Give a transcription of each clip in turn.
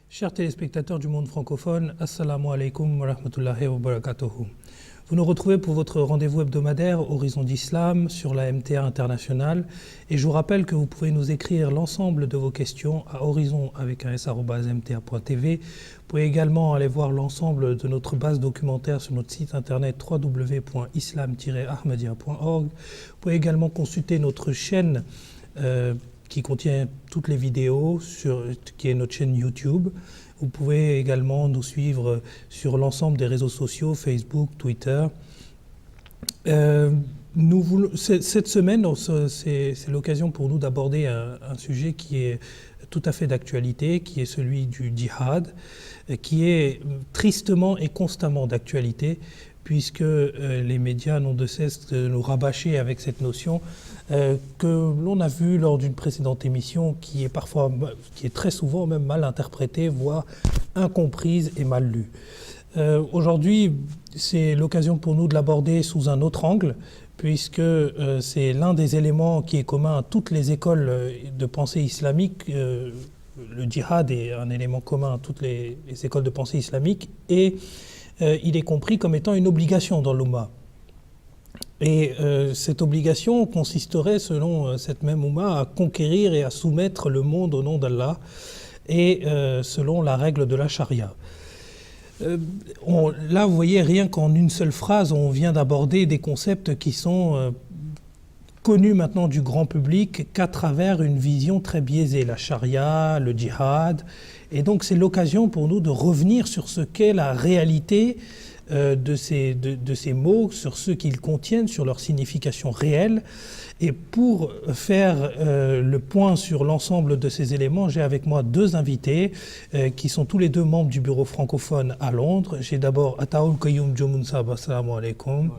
Chers téléspectateurs du monde francophone, Assalamu alaikum wa rahmatullahi wa barakatuhu. Vous nous retrouvez pour votre rendez-vous hebdomadaire Horizon d'Islam sur la MTA internationale et je vous rappelle que vous pouvez nous écrire l'ensemble de vos questions à horizon@mta.tv. Vous pouvez également aller voir l'ensemble de notre base documentaire sur notre site internet www.islam-ahmadiyya.org. Vous pouvez également consulter notre chaîne qui contient toutes les vidéos, qui est notre chaîne YouTube. Vous pouvez également nous suivre sur l'ensemble des réseaux sociaux, Facebook, Twitter. Cette semaine, c'est l'occasion pour nous d'aborder un sujet qui est tout à fait d'actualité, qui est celui du djihad, qui est tristement et constamment d'actualité, puisque les médias n'ont de cesse de nous rabâcher avec cette notion que l'on a vu lors d'une précédente émission qui est très souvent même mal interprétée, voire incomprise et mal lue. Aujourd'hui, c'est l'occasion pour nous de l'aborder sous un autre angle, puisque c'est l'un des éléments qui est commun à toutes les écoles de pensée islamique. Le djihad est un élément commun à toutes les écoles de pensée islamique et il est compris comme étant une obligation dans l'Oumma. Et cette obligation consisterait, selon cette même Oumma, à conquérir et à soumettre le monde au nom d'Allah et selon la règle de la charia. Là, vous voyez, rien qu'en une seule phrase, on vient d'aborder des concepts qui sont connus maintenant du grand public qu'à travers une vision très biaisée, la charia, le djihad. Et donc c'est l'occasion pour nous de revenir sur ce qu'est la réalité de ces mots, sur ce qu'ils contiennent, sur leur signification réelle. Et pour faire le point sur l'ensemble de ces éléments, j'ai avec moi deux invités qui sont tous les deux membres du bureau francophone à Londres. J'ai d'abord Ataoul Qayoum Jomoun Sahab, assalamu alaikum.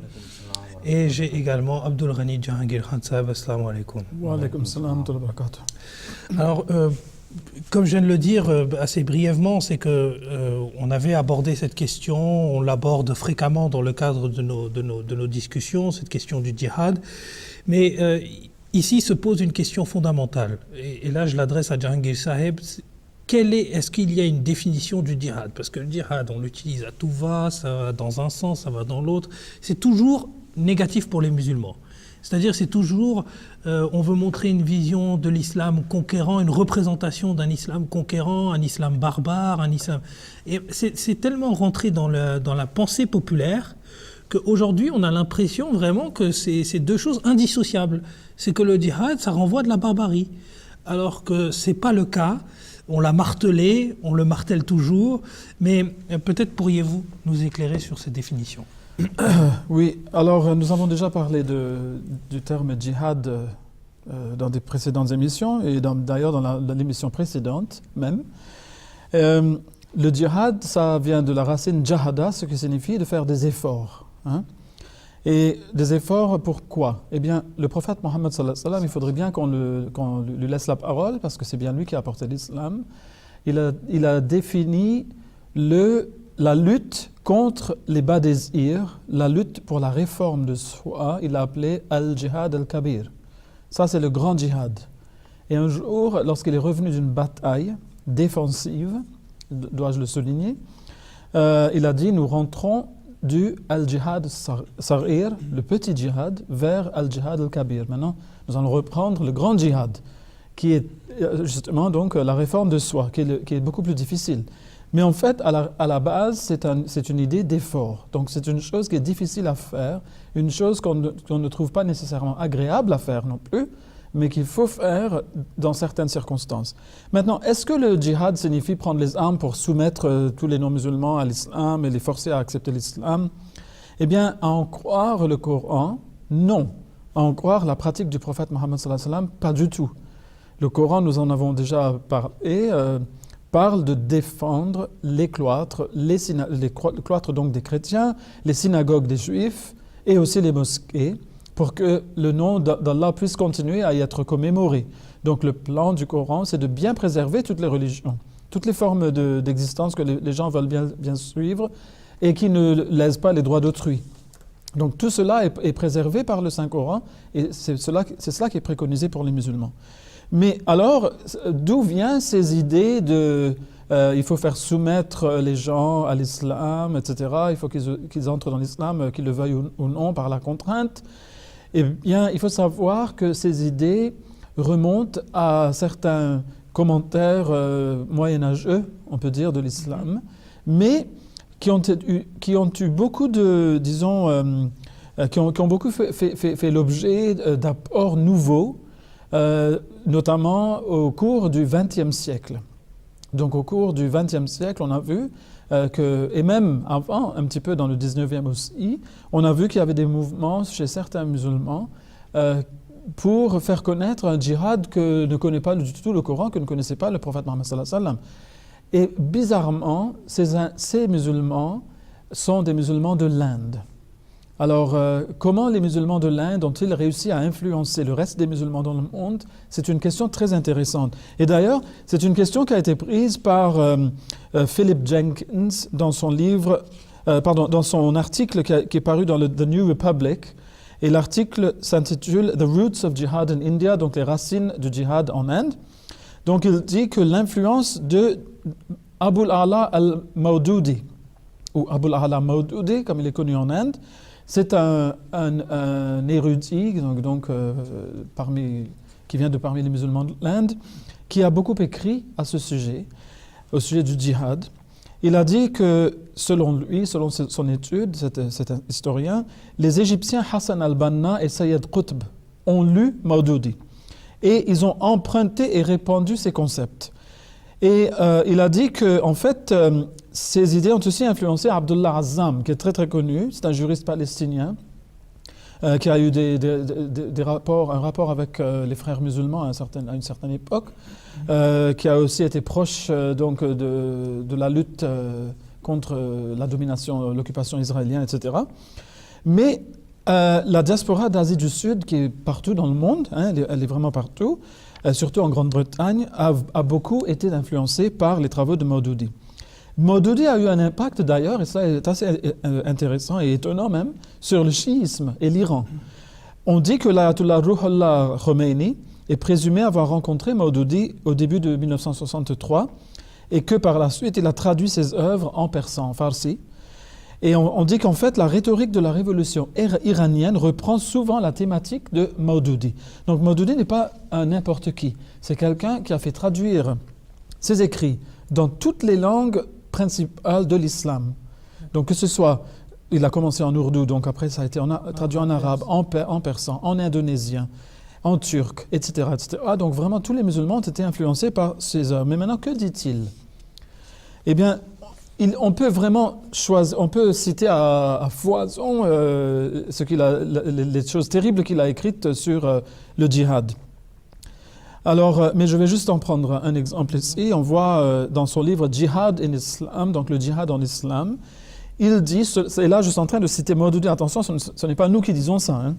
Et j'ai également Abdul Ghani Jahangir Khan Sahab, assalamu alaikum. Wa alaikum salam wa barakatuh. Alors, comme je viens de le dire assez brièvement, c'est qu'on avait abordé cette question, on l'aborde fréquemment dans le cadre de nos discussions, cette question du djihad. Mais ici se pose une question fondamentale. Et là, je l'adresse à Jahangir Saheb. Est-ce qu'il y a une définition du djihad? Parce que le djihad, on l'utilise à tout va, ça va dans un sens, ça va dans l'autre. C'est toujours négatif pour les musulmans. C'est-à-dire c'est toujours, on veut montrer une vision de l'islam conquérant, une représentation d'un islam conquérant, un islam barbare, un islam... Et c'est tellement rentré dans la pensée populaire qu'aujourd'hui on a l'impression vraiment que c'est deux choses indissociables. C'est que le djihad, ça renvoie de la barbarie. Alors que c'est pas le cas. On l'a martelé, on le martèle toujours. Mais peut-être pourriez-vous nous éclairer sur cette définition? Oui, alors nous avons déjà parlé du terme djihad dans des précédentes émissions et d'ailleurs dans l'émission précédente même. Le djihad, ça vient de la racine jahada, ce qui signifie de faire des efforts. Hein. Et des efforts pourquoi? Eh bien, le prophète Mohammed sallallahu alayhi wa sallam, il faudrait bien qu'on lui laisse la parole parce que c'est bien lui qui a apporté l'islam. Il a défini la lutte contre les bas désirs, la lutte pour la réforme de soi, il l'a appelé al-jihad al-kabir. Ça, c'est le grand djihad. Et un jour, lorsqu'il est revenu d'une bataille défensive, dois-je le souligner, il a dit, nous rentrons du al-jihad sarir, le petit djihad, vers al-jihad al-kabir. Maintenant, nous allons reprendre le grand djihad, qui est justement donc la réforme de soi, qui est beaucoup plus difficile. Mais en fait, à la base, c'est une idée d'effort. Donc c'est une chose qui est difficile à faire, une chose qu'on ne trouve pas nécessairement agréable à faire non plus, mais qu'il faut faire dans certaines circonstances. Maintenant, est-ce que le djihad signifie prendre les armes pour soumettre tous les non-musulmans à l'islam et les forcer à accepter l'islam? Eh bien, à en croire le Coran, non. À en croire la pratique du prophète Mohammed sallallahu alayhi wa sallam, pas du tout. Le Coran, nous en avons déjà parlé, parle de défendre les cloîtres, les cloîtres donc des chrétiens, les synagogues des juifs et aussi les mosquées pour que le nom d'Allah puisse continuer à y être commémoré. Donc le plan du Coran, c'est de bien préserver toutes les religions, toutes les formes d'existence que les gens veulent bien suivre et qui ne lèsent pas les droits d'autrui. Donc tout cela est préservé par le Saint-Coran et c'est cela qui est préconisé pour les musulmans. Mais alors, d'où viennent ces idées de il faut faire soumettre les gens à l'islam, etc. Il faut qu'ils entrent dans l'islam, qu'ils le veuillent ou non, par la contrainte. Eh bien, il faut savoir que ces idées remontent à certains commentaires moyenâgeux, on peut dire, de l'islam, mais qui ont eu beaucoup de, disons, qui ont beaucoup fait l'objet d'apports nouveaux, notamment au cours du XXe siècle. Donc au cours du XXe siècle, on a vu et même avant, un petit peu dans le XIXe aussi, on a vu qu'il y avait des mouvements chez certains musulmans pour faire connaître un djihad que ne connaît pas du tout le Coran, que ne connaissait pas le prophète Mohammed sallallahu alayhi wa sallam. Et bizarrement, ces musulmans sont des musulmans de l'Inde. Alors, comment les musulmans de l'Inde ont-ils réussi à influencer le reste des musulmans dans le monde? C'est une question très intéressante. Et d'ailleurs, c'est une question qui a été prise par Philip Jenkins dans son livre, dans son article qui est paru dans le The New Republic. Et l'article s'intitule The Roots of Jihad in India, donc les racines du djihad en Inde. Donc, il dit que l'influence de Abul A'la al-Maududi, ou Abul A'la al-Maududi, comme il est connu en Inde, c'est un érudit qui vient de parmi les musulmans de l'Inde, qui a beaucoup écrit à ce sujet, au sujet du djihad. Il a dit que, selon lui, selon son étude, cet historien, les Égyptiens Hassan al-Banna et Sayyid Qutb ont lu Maududi. Et ils ont emprunté et répandu ces concepts. Et il a dit que, en fait, ces idées ont aussi influencé Abdullah Azzam, qui est très très connu. C'est un juriste palestinien qui a eu un rapport avec les frères musulmans à une certaine époque, qui a aussi été proche de la lutte contre la domination, l'occupation israélienne, etc. Mais la diaspora d'Asie du Sud, qui est partout dans le monde, elle est vraiment partout, surtout en Grande-Bretagne, a beaucoup été influencée par les travaux de Maududi. Maududi a eu un impact d'ailleurs, et ça est assez intéressant et étonnant même, sur le chiisme et l'Iran. On dit que l'ayatollah Ruhollah Khomeini est présumé avoir rencontré Maududi au début de 1963 et que par la suite il a traduit ses œuvres en persan, en farsi. Et on dit qu'en fait la rhétorique de la révolution iranienne reprend souvent la thématique de Maududi. Donc Maududi n'est pas un n'importe qui, c'est quelqu'un qui a fait traduire ses écrits dans toutes les langues principales de l'islam. Donc que ce soit, il a commencé en ourdou, donc après ça a été traduit en arabe, en persan, en indonésien, en turc, etc., etc. Donc vraiment tous les musulmans ont été influencés par ces œuvres. Mais maintenant, que dit-il? Eh bien, on peut vraiment choisir, on peut citer à foison les choses terribles qu'il a écrites sur le djihad. Alors, mais je vais juste en prendre un exemple ici. On voit dans son livre Jihad in Islam, donc le djihad en islam, il dit, et là je suis en train de citer Maududi, attention, ce n'est pas nous qui disons ça, hein.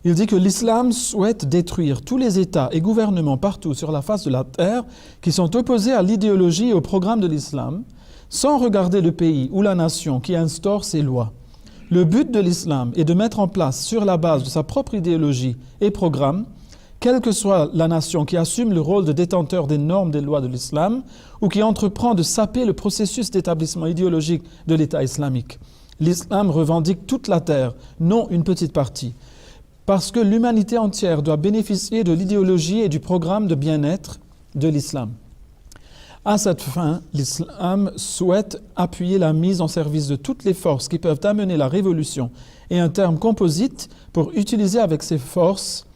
Il dit que l'islam souhaite détruire tous les États et gouvernements partout sur la face de la terre qui sont opposés à l'idéologie et au programme de l'islam, sans regarder le pays ou la nation qui instaure ces lois. Le but de l'islam est de mettre en place, sur la base de sa propre idéologie et programme, quelle que soit la nation qui assume le rôle de détenteur des normes des lois de l'islam ou qui entreprend de saper le processus d'établissement idéologique de l'État islamique. L'islam revendique toute la terre, non une petite partie, parce que l'humanité entière doit bénéficier de l'idéologie et du programme de bien-être de l'islam. À cette fin, l'islam souhaite appuyer la mise en service de toutes les forces qui peuvent amener la révolution et un terme composite pour utiliser avec ces forces.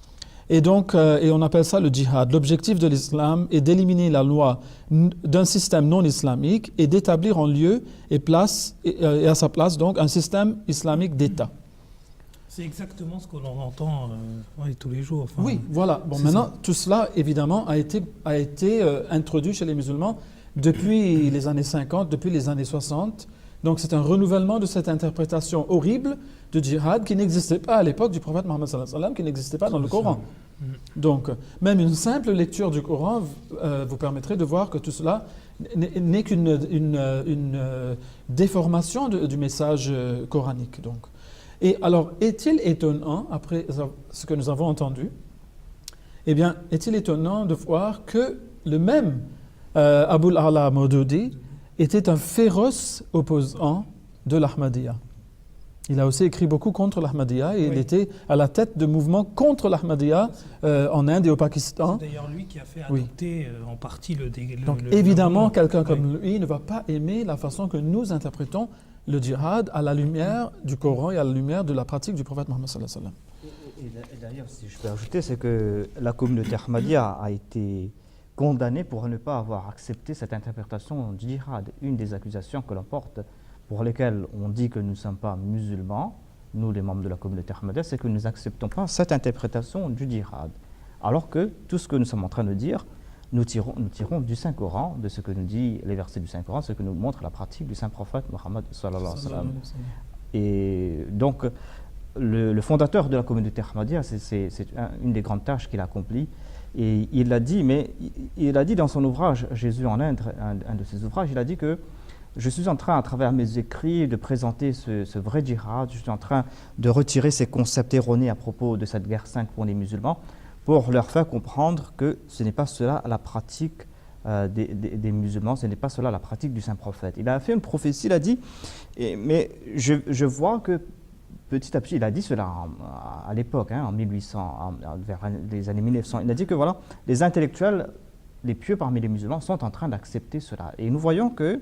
Et donc, on appelle ça le djihad. L'objectif de l'islam est d'éliminer la loi d'un système non islamique et d'établir en lieu et à sa place donc un système islamique d'État. C'est exactement ce qu'on entend tous les jours. Enfin, oui, voilà. Bon, maintenant, tout cela, évidemment, a été introduit chez les musulmans depuis les années 50, depuis les années 60. Donc, c'est un renouvellement de cette interprétation horrible du djihad qui n'existait pas à l'époque du prophète Mohammed sallallahu alayhi wa sallam, qui n'existait pas dans le Coran. Donc, même une simple lecture du Coran vous permettrait de voir que tout cela n'est qu'une déformation du message coranique. Donc. Et alors, est-il étonnant, après ce que nous avons entendu, eh bien, est-il étonnant de voir que le même Abul Ala Mawdoudi, était un féroce opposant de l'Ahmadiyya. Il a aussi écrit beaucoup contre l'Ahmadiyya et il était à la tête de mouvements contre l'Ahmadiyya en Inde et au Pakistan. C'est d'ailleurs lui qui a fait adopter en partie le Donc évidemment, quelqu'un comme lui ne va pas aimer la façon que nous interprétons le djihad à la lumière du Coran et à la lumière de la pratique du prophète Mohammed sallallahu alayhi wa sallam. Et d'ailleurs, si je peux ajouter, c'est que la communauté Ahmadiyya a été condamnée pour ne pas avoir accepté cette interprétation du djihad. Une des accusations que l'on porte, pour lesquelles on dit que nous ne sommes pas musulmans, nous les membres de la communauté Ahmadiyya, c'est que nous n'acceptons pas cette interprétation du djihad. Alors que tout ce que nous sommes en train de dire, nous tirons du Saint-Coran, de ce que nous dit les versets du Saint-Coran, ce que nous montre la pratique du Saint-Prophète Mohammed sallallahu alayhi wa sallam. Et donc, le fondateur de la communauté Ahmadiyya, c'est une des grandes tâches qu'il a accomplies. Et il l'a dit, mais il a dit dans son ouvrage Jésus en Inde, un de ses ouvrages, il a dit que je suis en train, à travers mes écrits, de présenter ce vrai djihad, je suis en train de retirer ces concepts erronés à propos de cette guerre sainte pour les musulmans, pour leur faire comprendre que ce n'est pas cela la pratique des musulmans, ce n'est pas cela la pratique du Saint-Prophète. Il a fait une prophétie, il a dit, mais je vois que petit à petit, il a dit cela à l'époque, en 1800, vers les années 1900, il a dit que voilà, les intellectuels, les pieux parmi les musulmans sont en train d'accepter cela. Et nous voyons que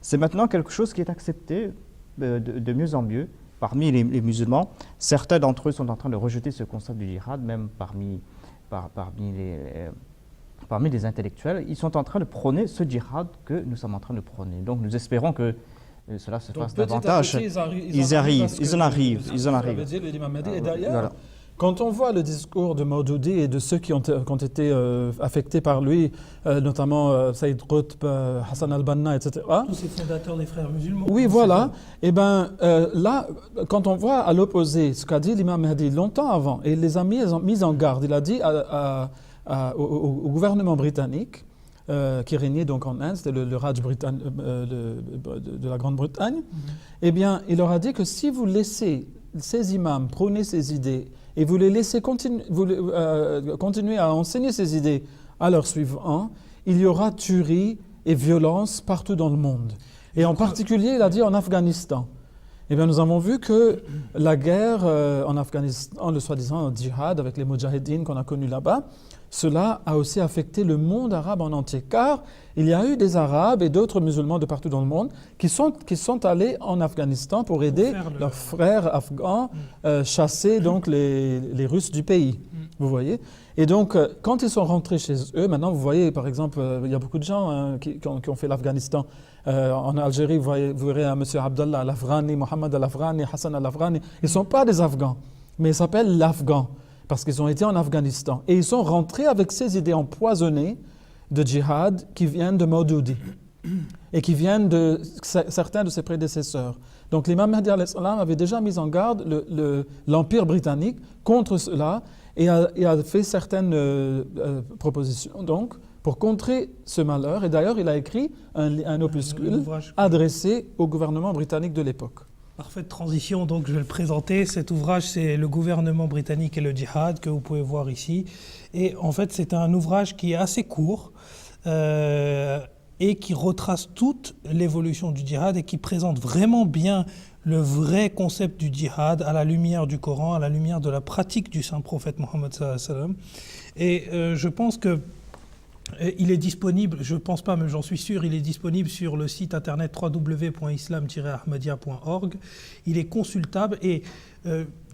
c'est maintenant quelque chose qui est accepté de mieux en mieux parmi les musulmans. Certains d'entre eux sont en train de rejeter ce concept du djihad, même parmi les intellectuels. Ils sont en train de prôner ce djihad que nous sommes en train de prôner. Donc nous espérons que cela se fasse davantage. Ils en arrivent. Et d'ailleurs, quand on voit le discours de Mawdoudi et de ceux qui ont été affectés par lui, notamment Saïd Qutb, Hassan al-Banna, etc. Tous ces fondateurs des frères musulmans. Oui, voilà. Et bien là, quand on voit à l'opposé ce qu'a dit l'imam Mahdi longtemps avant, et il les a mis en garde, il a dit au gouvernement britannique, qui régnait donc en Inde, c'était le Raj de la Grande-Bretagne, eh bien, il leur a dit que si vous laissez ces imams prôner ces idées et vous les laissez continuer à enseigner ces idées à leurs suivants, il y aura tuerie et violence partout dans le monde. Et en particulier, il a dit en Afghanistan. Eh bien, nous avons vu que la guerre en Afghanistan, le soi-disant djihad avec les Moudjahidines qu'on a connus là-bas, cela a aussi affecté le monde arabe en entier, car il y a eu des Arabes et d'autres musulmans de partout dans le monde qui sont allés en Afghanistan pour aider leurs frères afghans chasser donc les Russes du pays. Vous voyez? Et donc, quand ils sont rentrés chez eux, maintenant vous voyez, par exemple, il y a beaucoup de gens qui ont fait l'Afghanistan. En Algérie, vous verrez M. Abdallah al-Afghani, Mohamed al-Afghani, Hassan al-Afghani. Ils ne sont pas des Afghans, mais ils s'appellent l'Afghan, parce qu'ils ont été en Afghanistan. Et ils sont rentrés avec ces idées empoisonnées de djihad qui viennent de Mawdoudi et qui viennent de certains de ses prédécesseurs. Donc l'imam Mahdi alayhi salam avait déjà mis en garde l'Empire britannique contre cela et a fait certaines propositions donc, pour contrer ce malheur. Et d'ailleurs, il a écrit un opuscule adressé au gouvernement britannique de l'époque. Parfaite transition, donc je vais le présenter. Cet ouvrage, c'est Le gouvernement britannique et le djihad, que vous pouvez voir ici. Et en fait, c'est un ouvrage qui est assez court et qui retrace toute l'évolution du djihad et qui présente vraiment bien le vrai concept du djihad à la lumière du Coran, à la lumière de la pratique du saint prophète Mohammed sallallahu alayhi wa sallam. Et je pense que il est disponible, je ne pense pas, mais j'en suis sûr, il est disponible sur le site internet www.islam-ahmadiyya.org. Il est consultable et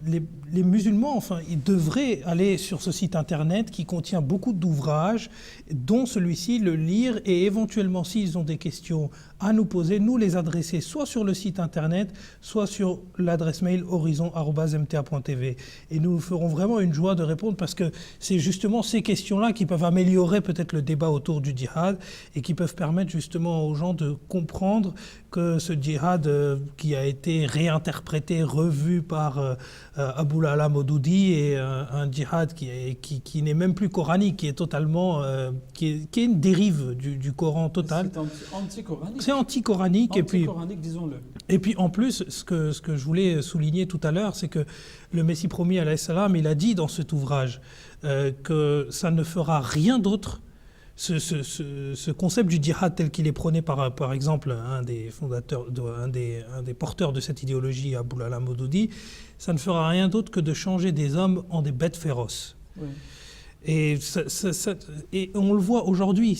les musulmans, enfin, ils devraient aller sur ce site internet qui contient beaucoup d'ouvrages, dont celui-ci, le lire et éventuellement, s'ils ont des questions à nous poser, nous les adresser soit sur le site internet, soit sur l'adresse mail horizon@mta.tv. Et nous ferons vraiment une joie de répondre parce que c'est justement ces questions-là qui peuvent améliorer peut-être le débat autour du djihad et qui peuvent permettre justement aux gens de comprendre que ce djihad qui a été réinterprété, revu par Abul Ala Mawdoudi est un djihad qui n'est même plus coranique, qui est totalement qui est une dérive du Coran total. C'est anti-coranique. C'est anti-coranique. Anti-coranique, disons-le. Et puis en plus, ce que je voulais souligner tout à l'heure, c'est que le Messie promis alayhi salam, il a dit dans cet ouvrage que ça ne fera rien d'autre ce concept du djihad tel qu'il est prôné par exemple un des fondateurs, un des porteurs de cette idéologie, Abul Ala Maudoudi, ça ne fera rien d'autre que de changer des hommes en des bêtes féroces. Oui. Et on le voit aujourd'hui,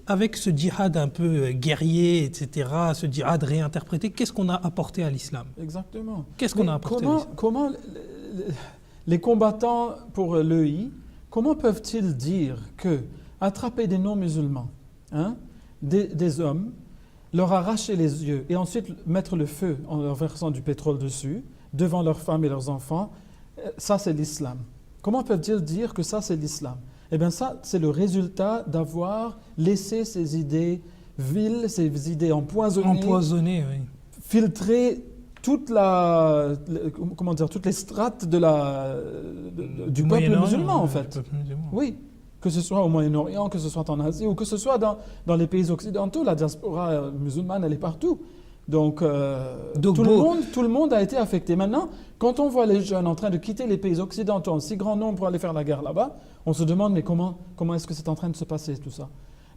avec ce djihad un peu guerrier, etc., ce djihad réinterprété, qu'est-ce qu'on a apporté à l'islam? Exactement. Qu'est-ce qu'on a apporté à l'islam? Comment les combattants pour l'EI, comment peuvent-ils dire que attraper des non-musulmans, des hommes, leur arracher les yeux et ensuite mettre le feu en leur versant du pétrole dessus, devant leurs femmes et leurs enfants, ça c'est l'islam? Comment peuvent-ils dire que ça c'est l'islam? Eh bien ça, c'est le résultat d'avoir laissé ces idées viles, ces idées empoisonnées, Oui. filtrer toutes les strates du peuple musulman, en fait. Oui, que ce soit au Moyen-Orient, que ce soit en Asie, ou que ce soit dans les pays occidentaux, la diaspora musulmane, elle est partout. Donc tout le monde a été affecté. Maintenant, quand on voit les jeunes en train de quitter les pays occidentaux en si grand nombre pour aller faire la guerre là-bas, on se demande mais comment est-ce que c'est en train de se passer tout ça?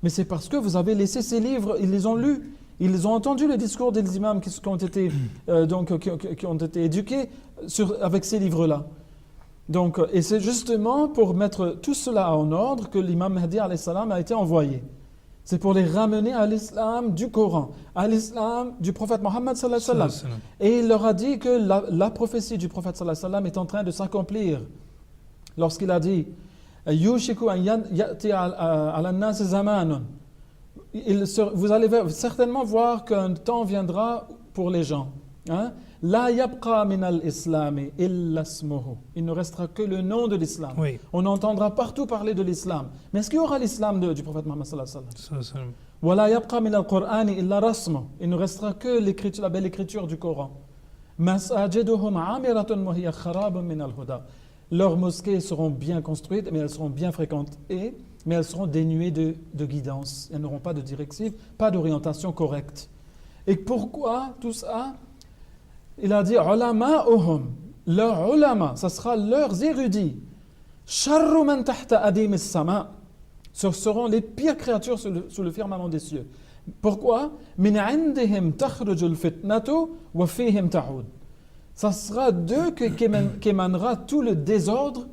Mais c'est parce que vous avez laissé ces livres, ils les ont lus, ils ont entendu le discours des imams qui ont été éduqués avec ces livres-là. Donc, et c'est justement pour mettre tout cela en ordre que l'imam Mahdi alayhi salam a été envoyé. C'est pour les ramener à l'islam du Coran, à l'islam du prophète Mohammed sallallahu alayhi wa sallam. Et il leur a dit que la prophétie du prophète sallallahu alayhi wa sallam est en train de s'accomplir. Lorsqu'il a dit « Yushiku an ya'ti ala nas zamanun » vous allez certainement voir qu'un temps viendra pour les gens. La yabqa min al-islami illa ismuhu. Il ne restera que le nom de l'islam. Oui. On entendra partout parler de l'islam. Mais est-ce qu'il y aura l'islam du prophète Mohammed sallallahu alayhi wa sallam? Wa la yabqa min al-Qur'ani illa rasmuhu. Il ne restera que la belle écriture du Coran. Masajiduhum amiratun wa hiya kharabun min al-huda. Leurs mosquées seront bien construites, mais elles seront bien fréquentées, mais elles seront dénuées de guidance. Elles n'auront pas de directive, pas d'orientation correcte. Et pourquoi tout ça? Il a dit ulama'uhum, leurs ulama, ça sera leurs érudits. Sharru man tahta adim as-sama', ce seront les pires créatures sous le firmament des cieux. Pourquoi? Min 'indihim takhruju al-fitnatu wa fihim ta'ud. Ça sera d'eux qu'émanera tout le désordre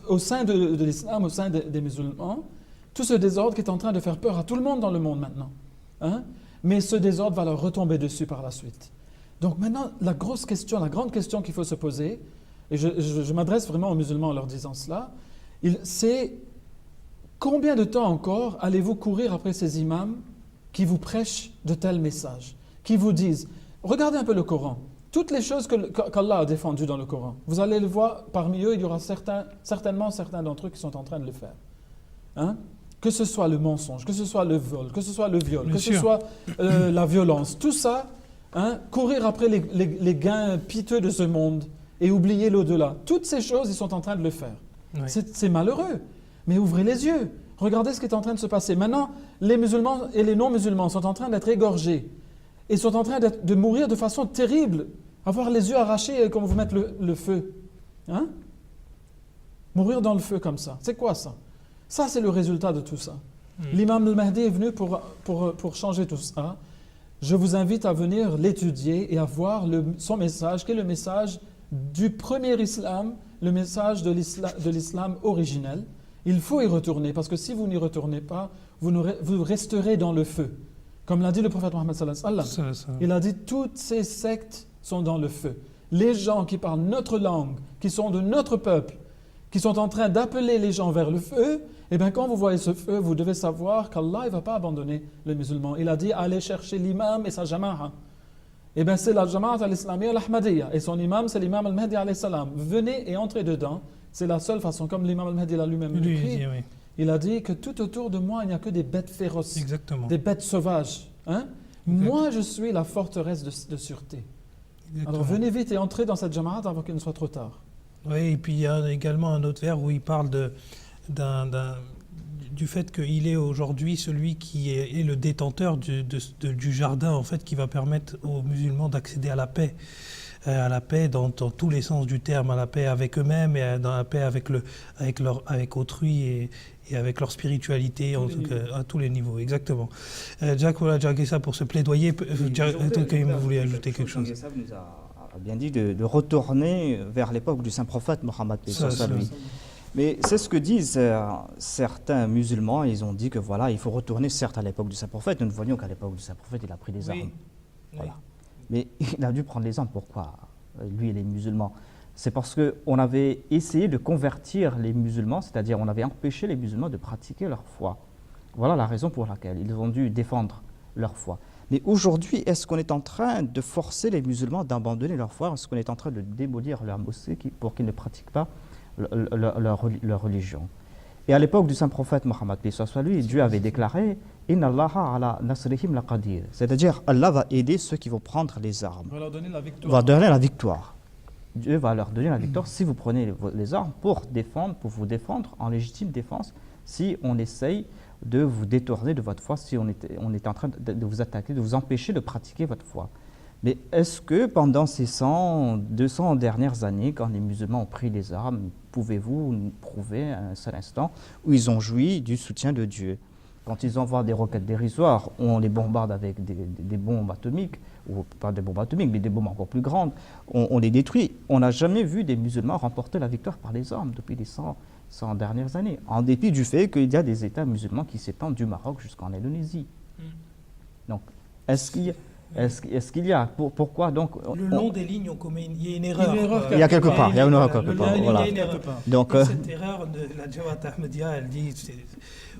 au sein de l'islam, au sein des musulmans. Tout ce désordre qui est en train de faire peur à tout le monde dans le monde maintenant. Mais ce désordre va leur retomber dessus par la suite. Donc maintenant, la grande question qu'il faut se poser, et je m'adresse vraiment aux musulmans en leur disant cela, c'est combien de temps encore allez-vous courir après ces imams qui vous prêchent de tels messages, qui vous disent, regardez un peu le Coran, toutes les choses qu'Allah a défendues dans le Coran, vous allez le voir, parmi eux, il y aura certainement certains d'entre eux qui sont en train de le faire. Que ce soit le mensonge, que ce soit le vol, que ce soit le viol, que ce soit la violence, tout ça, courir après les gains piteux de ce monde et oublier l'au-delà. Toutes ces choses, ils sont en train de le faire. Oui. C'est malheureux, mais ouvrez les yeux. Regardez ce qui est en train de se passer. Maintenant, les musulmans et les non-musulmans sont en train d'être égorgés et sont en train de mourir de façon terrible, avoir les yeux arrachés et comme vous mettre le feu. Mourir dans le feu comme ça. C'est quoi ça? Ça, c'est le résultat de tout ça. L'imam al-Mahdi est venu pour changer tout ça. Je vous invite à venir l'étudier et à voir son message, qui est le message du premier islam, le message de l'islam originel. Il faut y retourner, parce que si vous n'y retournez pas, vous resterez dans le feu. Comme l'a dit le prophète Mohammed sallallahu alayhi wa sallam. Il a dit, toutes ces sectes sont dans le feu. Les gens qui parlent notre langue, qui sont de notre peuple, qui sont en train d'appeler les gens vers le feu, eh bien quand vous voyez ce feu, vous devez savoir qu'Allah ne va pas abandonner les musulmans. Il a dit, allez chercher l'imam et sa jama'a. Eh bien c'est la jama'a al-islamiyya al-ahmadiyya. Et son imam, c'est l'imam al-Mahdi alayhi salam. Venez et entrez dedans. C'est la seule façon, comme l'imam al-Mahdi l'a lui-même écrit. Oui. Il a dit que tout autour de moi, il n'y a que des bêtes féroces. Exactement. Des bêtes sauvages. Moi, je suis la forteresse de sûreté. Exactement. Alors venez vite et entrez dans cette jama'a avant qu'il ne soit trop tard. Oui, et puis il y a également un autre vers où il parle du fait qu'il est aujourd'hui celui qui est le détenteur du jardin en fait, qui va permettre aux musulmans d'accéder à la paix. à la paix dans tous les sens du terme, à la paix avec eux-mêmes et dans la paix avec autrui et avec leur spiritualité à tous les niveaux, exactement. Jack ça pour ce plaidoyer, vous voulez ajouter quelque chose? Ça nous a bien dit de retourner vers l'époque du saint prophète Mohammed. Mais c'est ce que disent certains musulmans. Ils ont dit que voilà, il faut retourner certes à l'époque du saint prophète. Nous voyons qu'à l'époque du saint prophète, il a pris les armes. Oui. Voilà. Mais il a dû prendre les armes. Pourquoi? Lui et les musulmans. C'est parce qu'on avait essayé de convertir les musulmans, c'est-à-dire on avait empêché les musulmans de pratiquer leur foi. Voilà la raison pour laquelle ils ont dû défendre leur foi. Mais aujourd'hui, est-ce qu'on est en train de forcer les musulmans d'abandonner leur foi? Est-ce qu'on est en train de démolir leur mosquée pour qu'ils ne pratiquent pas leur religion? Et à l'époque du saint prophète Mohammed, lui, Dieu avait déclaré « Inna Allaha ala nasrihim laqadir », c'est-à-dire Allah va aider ceux qui vont prendre les armes. Va leur donner la victoire. Va donner la victoire. Dieu va leur donner la victoire si vous prenez les armes pour vous défendre en légitime défense, si on essaye de vous détourner de votre foi, si on est en train de vous attaquer, de vous empêcher de pratiquer votre foi. Mais est-ce que pendant ces 200 dernières années, quand les musulmans ont pris les armes, pouvez-vous nous prouver un seul instant où ils ont joui du soutien de Dieu? Quand ils envoient des roquettes dérisoires, on les bombarde avec des bombes atomiques, ou pas des bombes atomiques, mais des bombes encore plus grandes, on les détruit. On n'a jamais vu des musulmans remporter la victoire par les armes depuis les 100 dernières années, en dépit du fait qu'il y a des États musulmans qui s'étendent du Maroc jusqu'en Indonésie. Donc, est-ce qu'il y a pourquoi donc le long des lignes, il y a une erreur. Il y a quelque part, il y a une erreur quelque part. Voilà. Donc, cette erreur de la Jawat Ahmadiyya, elle dit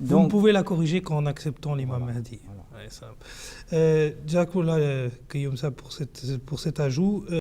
vous ne pouvez la corriger qu'en acceptant l'imam Mahdi. Voilà. Ouais, Jazakallah Qayoum pour cet ajout.